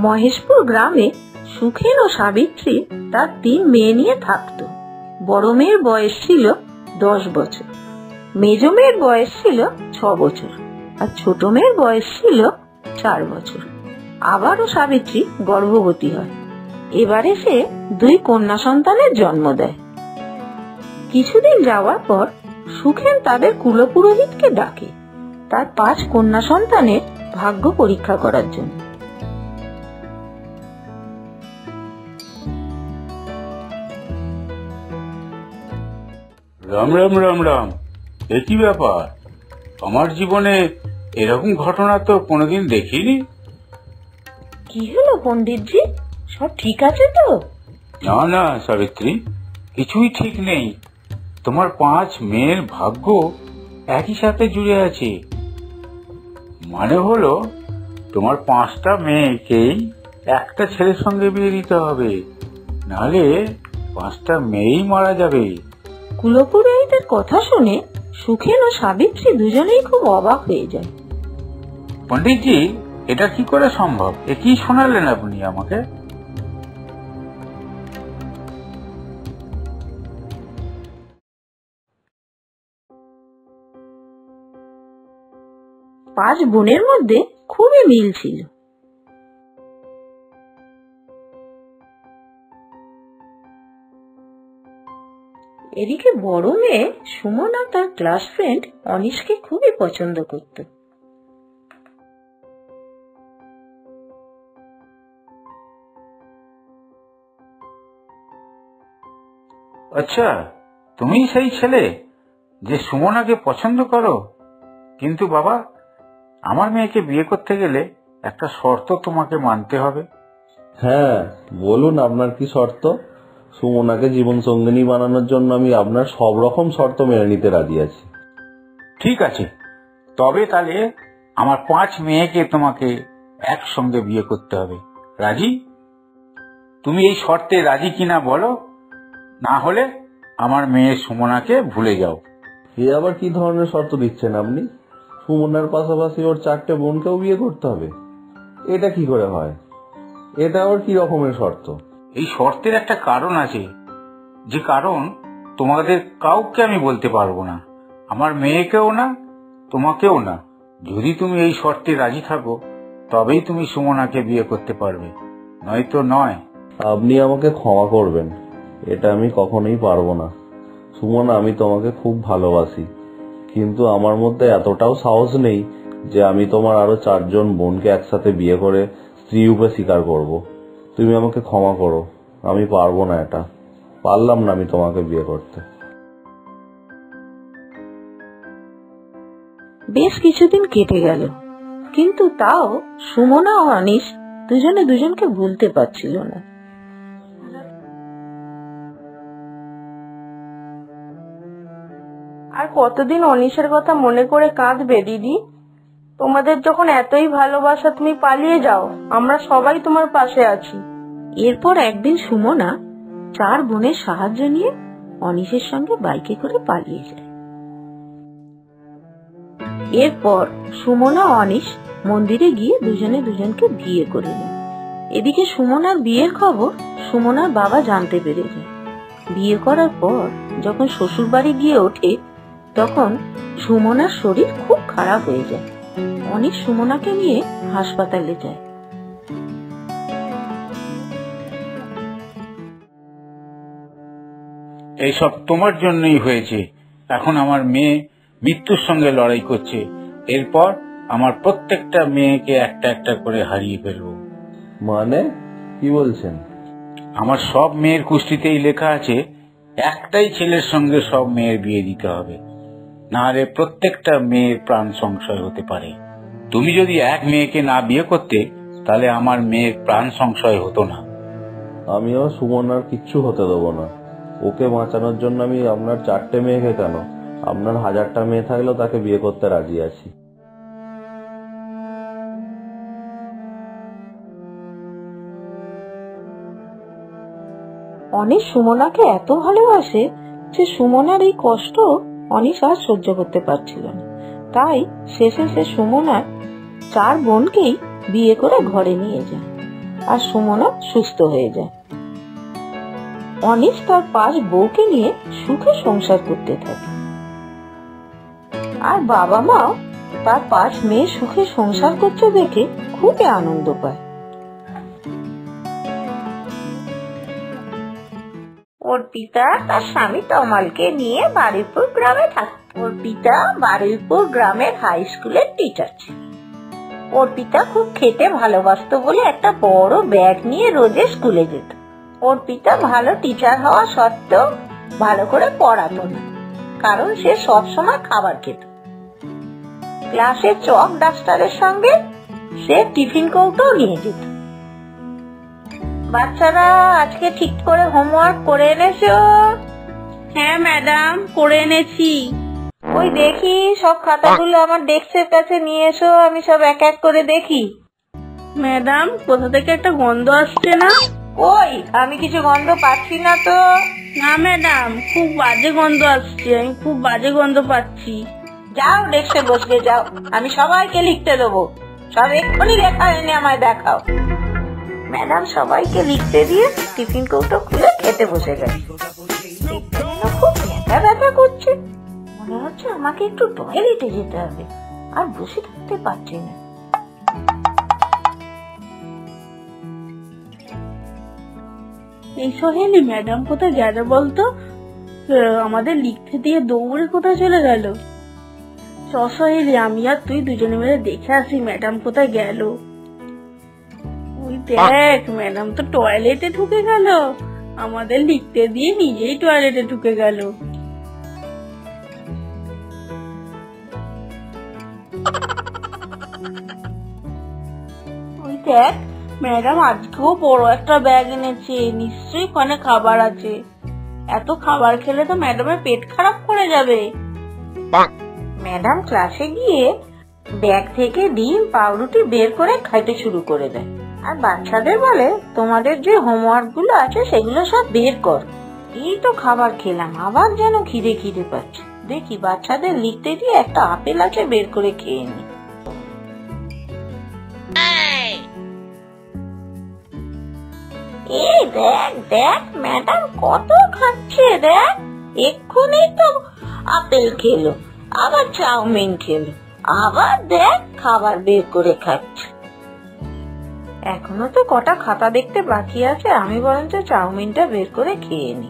মহেশপুর গ্রামে সুখেন ও সাবিত্রী তার 3 মেয়ে নিয়ে থাকত। বড় মেয়ের বয়স ছিল 10 বছর, মেজ মেয়ের বয়স ছিল 6 বছর আর ছোট মেয়ের বয়স ছিল 4 বছর। আবারও সাবিত্রী গর্ভবতী হয়। এবারে সে 2 কন্যা সন্তানের জন্ম দেয়। কিছুদিন যাওয়ার পর সুখেন তাদের কুলপুরোহিতকে ডাকে তার 5 কন্যা সন্তানের ভাগ্য পরীক্ষা করার জন্য। রাম রাম রাম রাম। একই ব্যাপার, আমার জীবনে এরকম ঘটনা তো কোনোদিন দেখিনি। কি হলো পণ্ডিতজি, সব ঠিক আছে তো? না না সাবিত্রী, কিছুই ঠিক নেই। তোমার 5 মেয়ের ভাগ্য একই সাথে জুড়ে আছে। মানে হলো তোমার 5টা মেয়েকেই একটা ছেলের সঙ্গে বিয়ে দিতে হবে, নাহলে 5টা মেয়েই মারা যাবে। কুলপুরোহিতের কথা শুনে সুখেন ও সাবিত্রী দুজনেই খুব অবাক হয়ে যায়। পণ্ডিতজি, এটা কি করে সম্ভব? এ কি শোনালেন আপনি আমাকে? 5 বোনের মধ্যে খুবই মিল ছিল। এদিকে বড় মেয়ে সুমনা তার ক্লাস ফ্রেন্ড অনিশকে খুবই পছন্দ করত। আচ্ছা, তুমি সেই ছেলে যে সুমনাকে পছন্দ করো? কিন্তু বাবা, আমার মেয়েকে বিয়ে করতে গেলে একটা শর্ত তোমাকে মানতে হবে। হ্যাঁ বলুন, আপনার কি শর্ত? সুমনাকে জীবন সঙ্গিনী বানানোর জন্য আমি আপনার সব রকম শর্ত মেনে নিতে রাজি আছি। ঠিক আছে, তবে তাহলে আমার 5 মেয়েকে তোমাকে একসঙ্গে বিয়ে করতে হবে। রাজি? তুমি এই শর্তে রাজি কিনা বলো, না হলে আমার মেয়ে সুমনাকে ভুলে যাও। এ আবার কি ধরনের শর্ত দিচ্ছেন আপনি? সুমনার পাশাপাশি ওর 4টে বোনকেও বিয়ে করতে হবে? এটা কি করে হয়? এটা আবার কি রকমের শর্ত? এই শর্তের একটা কারণ আছে, যে কারণ তোমাদের কাউকে আমি বলতে পারবো না, আমার মেয়েকেও না, তোমাকেও না। যদি তুমি এই শর্তে রাজি থাকো তবেই তুমি সুমনাকে বিয়ে করতে পারবে, নয়তো নয়। আপনি আমাকে ক্ষমা করবেন, এটা আমি কখনোই পারবো না। সুমনা, আমি তোমাকে খুব ভালোবাসি, কিন্তু আমার মধ্যে এতটাও সাহস নেই যে আমি তোমার আরো 4 জন বোনকে একসাথে বিয়ে করে স্ত্রী রূপে স্বীকার করব। তুমি আমাকে ক্ষমা করো, আমি পারবো না, এটা পারলাম না আমি তোমাকে বিয়ে করতে। বেশ কিছুদিন কেটে গেল, কিন্তু তাও সুমনা ও অনিশ দুজনে দুজনকে ভুলতে পারছিল না। আর কতদিন অনিশের কথা মনে করে কাঁদবে দিদি? তোমাদের যখন এতই ভালোবাসা, তুমি পালিয়ে যাও, আমরা সবাই তোমার পাশে আছি। এরপর একদিন সুমনা 4 বোনের সাহায্য নিয়ে অনিশের সঙ্গে বাইকে করে পালিয়ে যায়। এরপর সুমনা ও অনিশ মন্দিরে গিয়ে দুজনে দুজনকে বিয়ে করে নেয়। এদিকে সুমনার বিয়ের খবর সুমনার বাবা জানতে পেরে যায়। বিয়ে করার পর যখন শ্বশুর বাড়ি গিয়ে ওঠে, তখন সুমনার শরীর খুব খারাপ হয়ে যায়। অনিশ সুমনাকে নিয়ে হাসপাতালে যায়। এইসব তোমার জন্যই হয়েছে। এখন আমার মেয়ে মৃত্যুর সঙ্গে লড়াই করছে, এরপর আমার প্রত্যেকটা মেয়েকে একটা একটা করে হারিয়ে ফেলবো। মানে কি বলছেন? আমার সব মেয়ের কুষ্ঠিতেই লেখা আছে একটাই ছেলের সঙ্গে সব মেয়ের বিয়ে দিতে হবে, নাহলে প্রত্যেকটা মেয়ের প্রাণ সংশয় হতে পারে। তুমি যদি এক মেয়েকে না বিয়ে করতে, তাহলে আমার মেয়ের প্রাণ সংশয় হতো না। আমিও সুমনার কিচ্ছু হতে দেবো না। ওকে বাঁচানোর জন্য আমি আপনার 4টে মেয়েকে কেন, আপনার 1000টা মেয়ে থাকলেও তাকে বিয়ে করতে রাজি আছি। অনিশ সুমনাকে এত ভালোবাসে যে সুমনার এই কষ্ট অনিশ আর সহ্য করতে পারছিল না। তাই শেষে সে সুমনার 4 বোনকেই বিয়ে করে ঘরে নিয়ে যায়। আর সুমনও সুস্থ হয়ে যায়। অনিশ তার 5 বউকে নিয়ে সুখে সংসার করতে থাকে, আর বাবা মাও তার 5 মেয়ে সুখে সংসার করতে দেখে খুবই আনন্দ পায়। অর্পিতা তার স্বামী তমালকে নিয়ে বারুইপুর গ্রামে থাকে। অর্পিতা বারুইপুর গ্রামের হাই স্কুলের টিচার ছিল। অর্পিতা খুব খেতে ভালোবাসতো বলে একটা বড় ব্যাগ নিয়ে রোজে স্কুলে যেত। অর্পিতা ভালো টিচার হওয়া সত্ত্বেও ভালো করে পড়াতো না, কারণ সে সবসময় খাবার খেত। ক্লাসে চক ডাস্টারের সঙ্গে সে টিফিন কৌটো নিয়ে যেত। বাচ্চারা আজকে ঠিক করে হোমওয়ার্ক করে এনেছো? হ্যাঁ ম্যাডাম, করে এনেছি। ওই দেখি সব খাতাগুলো আমার ডেস্কের কাছে নিয়ে এসো, আমি সব এক এক করে দেখি। ম্যাডাম, কোথা থেকে একটা গন্ধ আসছে না? ওই আমি কিছু গন্ধ পাচ্ছি না তো। না ম্যাডাম, খুব বাজে গন্ধ আসছে, আমি খুব বাজে গন্ধ পাচ্ছি। যাও ডেস্কে বসে যাও, আমি সবাইকে লিখতে দেবো। সব এক্ষুনি লেখা এনে আমায় দেখাও। ম্যাডাম সবাইকে লিখতে দিয়ে টিফিন কৌটো খুলে খেতে বসে গেছে। খুব ব্যথা ব্যথা করছে, মনে হচ্ছে আমাকে একটু টয়লেটে যেতে হবে, আর বসে থাকতে পারছি না। এই সোহেলি, ম্যাডাম কোথায় গেল বলতো? আমাদের লিখতে দিয়ে দৌড়ে কোথায় চলে গেল? সোহেলি, আমি আর তুই দুজনে মিলে দেখে আসি ম্যাডাম কোথায় গেল। ওই দেখ, ম্যাডাম তো টয়লেটে ঢুকে গেল। আমাদের লিখতে দিয়ে নিজেই টয়লেটে ঢুকে গেল। ওই দেখ, ম্যাডাম আজকেও বড় একটা ব্যাগ এনেছে, নিশ্চয়ই ওখানে খাবার আছে। এত খাবার খেলে তো ম্যাডামের পেট খারাপ করে যাবে। ম্যাডাম ক্লাসে গিয়ে ব্যাগ থেকে ডিম পাউরুটি বের করে খাইতে শুরু করে দেয়, আর বাচ্চাদের বলে তোমাদের যে হোমওয়ার্ক গুলো আছে সেগুলো সব বের কর। এই তো খাবার খেলাম, আবার যেন খিদে খিদে পাচ্ছে। দেখি বাচ্চাদের লিখতে দিয়ে একটা আপেল আছে, বের করে খেয়ে নি। এই দেখ দেখ, ম্যাডাম কত খাচ্ছে দেখ। এক্ষুনি তো আপেল খেলো, আবার চাউমিন খেলো, আবার দেখ খাবার বের করে খাচ্ছে। এখনো তো কটা খাতা দেখতে বাকি আছে, আমি বরঞ্চ চাউমিনটা বের করে খেয়ে নি।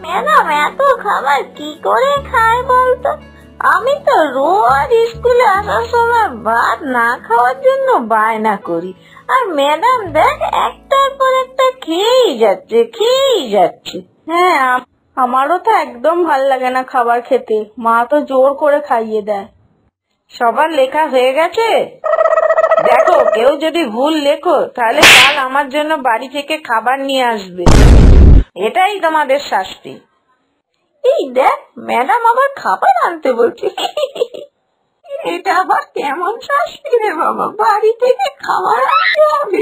ম্যাডাম এত খাবার কি করে খায় বলতো? আমি তো রোজ স্কুলে আসার সময় ভাত না খাওয়ার জন্য বায়না করি, আর ম্যাডাম দেখ একটার পর একটা খেয়েই যাচ্ছে। হ্যাঁ, আমারও তো একদম ভাল লাগে না খাবার খেতে, মা তো জোর করে খাইয়ে দেয়। সবার লেখা হয়ে গেছে? দেখো, কেউ যদি ভুল লেখো তাহলে কাল আমার জন্য বাড়ি থেকে খাবার নিয়ে আসবে, এটাই তোমাদের শাস্তি। এই দেখ, ম্যাডাম আবার খাবার আনতে বলছে। এটা আবার কেমন শাস্তি রে বাবা, বাড়ি থেকে খাবার আনতে হবে।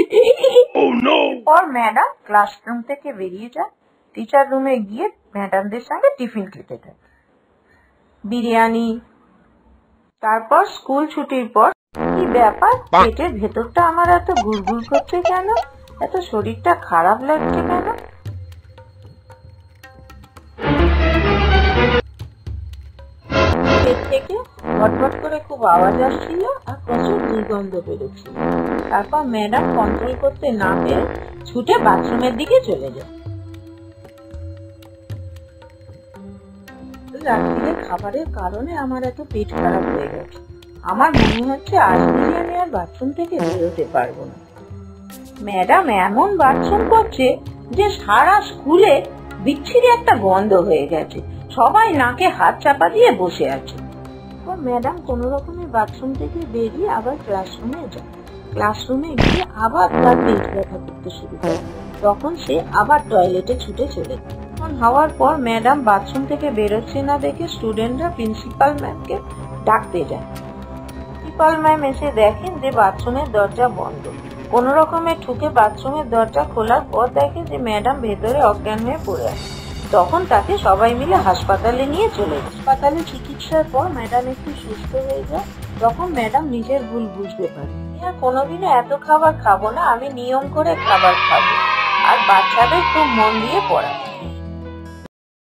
পর ম্যাডাম ক্লাসরুম থেকে বেরিয়ে যায়, টিচার রুমে গিয়ে ম্যাডামদের সঙ্গে টিফিন খেতে থাকে, বিরিয়ানি। তারপর স্কুল ছুটির পর কি ব্যাপার, পেটের ভেতরটা আমার এত গুড়গুড় করছে কেন, এত শরীরটা খারাপ লাগছে কেন? পেট থেকে ভটভট করে খুব আওয়াজ আসছিল আর প্রচুর দুর্গন্ধ বেরোচ্ছিল। তারপর ম্যাডাম কন্ট্রোল করতে না পেরে ছুটে বাথরুমের দিকে চলে যায়। রাত্রিরে খাবারের কারণে আমার এত পেট খারাপ হয়ে গেছে, আমার মনে হচ্ছে আজ বিরিয়ানি আর বাথরুম থেকে বেরোতে পারবো না। ম্যাডাম এমন বাথরুম করছে যে সারা স্কুলে বিচ্ছিরি একটা গন্ধ হয়ে গেছে, সবাই নাকে হাত চাপা দিয়ে বসে আছে। ম্যাডাম কোন রকমের বাথরুম থেকে বেরিয়ে আবার ক্লাসরুমে যায়। ক্লাসরুমে গিয়ে আবার তার পেট ব্যথা করতে শুরু করে, তখন সে আবার টয়লেটে ছুটে চলে যায়। হওয়ার পর ম্যাডাম বাথরুম থেকে বেরোচ্ছে না দেখে স্টুডেন্টরা প্রিন্সিপাল ম্যামকে ডাকতে যায়। প্রিন্সিপাল ম্যাম এসে দেখেন যে বাথরুমের দরজা বন্ধ। কোন রকমে ঠুকে বাথরুমের দরজা খোলার পর দেখে যে ম্যাডাম ভেতরে অজ্ঞান হয়ে পড়ে আছে। তখন তাকে সবাই মিলে হাসপাতালে নিয়ে চলে যায়। হাসপাতালে চিকিৎসার পর ম্যাডাম একটু সুস্থ হয়ে যায়। তখন ম্যাডাম নিজের ভুল বুঝতে পারে। আমি আর কোনোদিনও এত খাবার খাবো না, আমি নিয়ম করে খাবার খাবো আর বাচ্চাদের খুব মন দিয়ে পড়াবো।